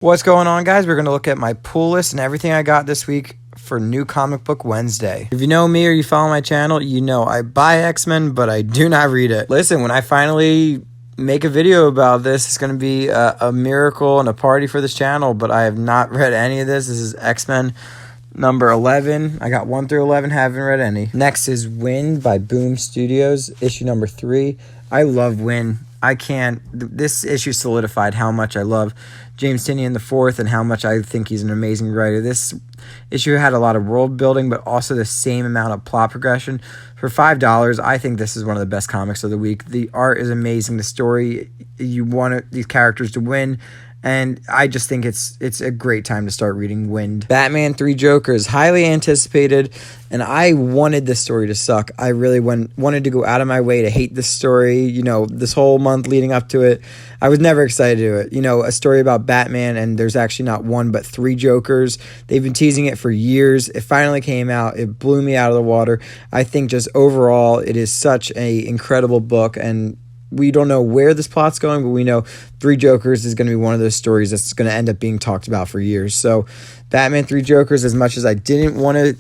What's going on, guys? We're going to look at my pull list and everything I got this week for New Comic Book Wednesday. If you know me or you follow my channel, you know I buy X-Men, but I do not read it. Listen, when I finally make a video about this, it's going to be a miracle and a party for this channel, but I have not read any of this. This is X-Men number 11. I got 1 through 11, haven't read any. Next is Wind by Boom Studios, issue number 3. I love Wind. This issue solidified how much I love James Tynion IV and how much I think he's an amazing writer. This issue had a lot of world building, but also the same amount of plot progression. For $5, I think this is one of the best comics of the week. The art is amazing. The story, you want these characters to win. And I just think it's a great time to start reading Wind. Batman 3 Jokers, highly anticipated, and I wanted this story to suck. I really wanted to go out of my way to hate this story. You know, this whole month leading up to it, I was never excited to do it. You know, a story about Batman, and there's actually not one but 3 Jokers. They've been teasing it for years. It finally came out. It blew me out of the water. I think just overall, it is such an incredible book, and we don't know where this plot's going, but we know 3 Jokers is going to be one of those stories that's going to end up being talked about for years. So Batman 3 Jokers, as much as I didn't want to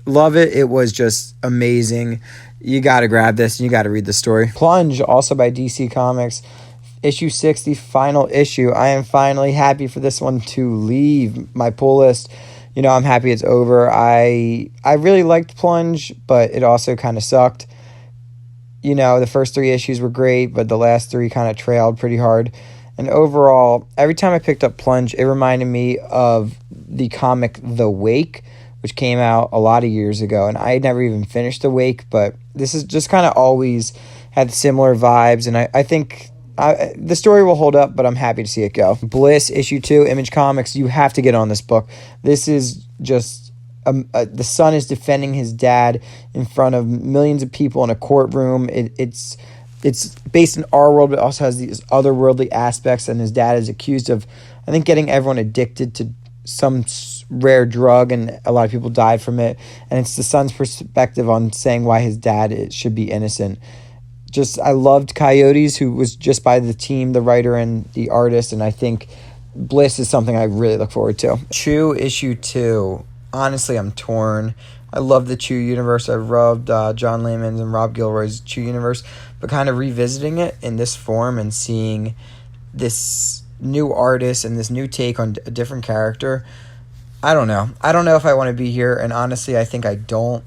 love it, it was just amazing. You got to grab this and you got to read the story. Plunge, also by DC Comics, issue 60, final issue. I am finally happy for this one to leave my pull list. You know, I'm happy it's over. I really liked Plunge, but it also kind of sucked. You know, the first 3 issues were great, but the last 3 kind of trailed pretty hard. And overall, every time I picked up Plunge, it reminded me of the comic The Wake, which came out a lot of years ago. And I had never even finished The Wake, but this is just kind of always had similar vibes. And I think the story will hold up, but I'm happy to see it go. Bliss, issue 2, Image Comics. You have to get on this book. This is just... the son is defending his dad in front of millions of people in a courtroom. It's based in our world, but it also has these otherworldly aspects. And his dad is accused of, I think, getting everyone addicted to some rare drug, and a lot of people died from it. And it's the son's perspective on saying why his dad should be innocent. I loved Coyotes, who was just by the team, the writer and the artist, and I think Bliss is something I really look forward to. Chew, issue 2. Honestly, I'm torn. I love the Chew universe. I loved John Layman's and Rob Gilroy's Chew universe, but kind of revisiting it in this form and seeing this new artist and this new take on a different character, I don't know. I don't know if I want to be here, and honestly, I think I don't.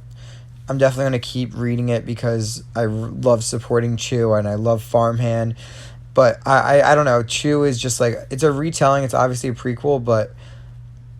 I'm definitely going to keep reading it because I love supporting Chew and I love Farmhand, but I don't know. Chew is just like, it's a retelling. It's obviously a prequel, but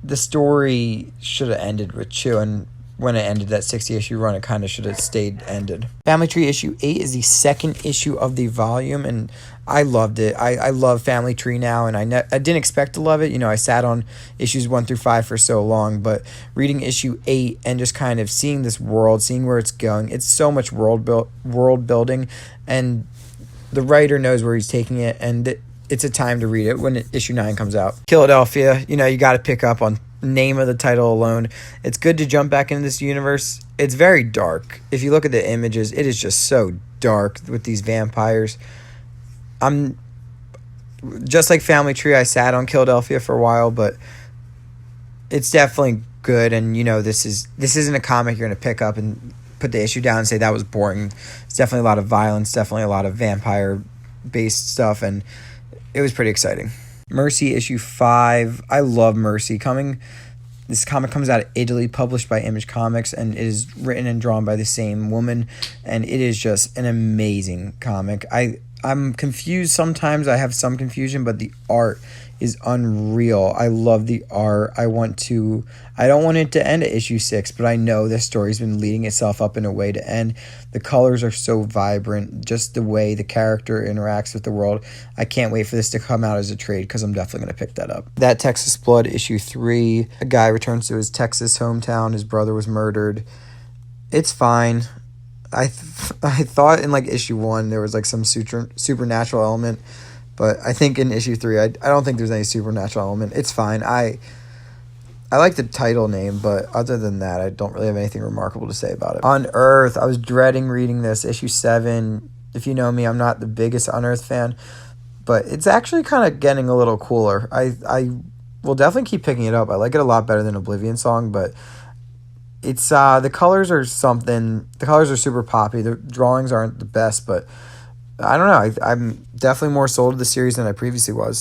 the story should have ended with Chew, and when it ended, that 60-issue run, it kind of should have stayed ended. Family Tree issue 8 is the second issue of the volume, and I loved it. I love Family Tree now, and I didn't expect to love it. You know, I sat on issues 1 through 5 for so long, but reading issue 8 and just kind of seeing this world, seeing where it's going, it's so much world building, and the writer knows where he's taking it, and it's a time to read it when issue 9 comes out. Philadelphia, you know, you got to pick up on name of the title alone. It's good to jump back into this universe. It's very dark. If you look at the images, it is just so dark with these vampires. I'm just like Family Tree. I sat on Philadelphia for a while, but it's definitely good. And you know, this isn't a comic you're gonna pick up and put the issue down and say that was boring. It's definitely a lot of violence, definitely a lot of vampire based stuff, and it was pretty exciting. Mercy issue 5. I love Mercy. This comic comes out of Italy, published by Image Comics, and it is written and drawn by the same woman, and it is just an amazing comic. I'm confused sometimes. I have some confusion, but the art is unreal. I love the art. I don't want it to end at issue 6, but I know this story's been leading itself up in a way to end. The colors are so vibrant, just the way the character interacts with the world. I can't wait for this to come out as a trade because I'm definitely going to pick that up. That Texas Blood, issue 3. A guy returns to his Texas hometown. His brother was murdered. It's fine. I thought in like issue 1 there was like some supernatural element, but I think in issue 3 I don't think there's any supernatural element. It's fine. I like the title name, but other than that, I don't really have anything remarkable to say about it. Unearth, I was dreading reading this, issue 7. If you know me, I'm not the biggest Unearth fan, but it's actually kind of getting a little cooler. I will definitely keep picking it up. I like it a lot better than Oblivion Song, but it's the colors are something. The colors are super poppy. The drawings aren't the best, but I don't know. I'm definitely more sold to the series than I previously was.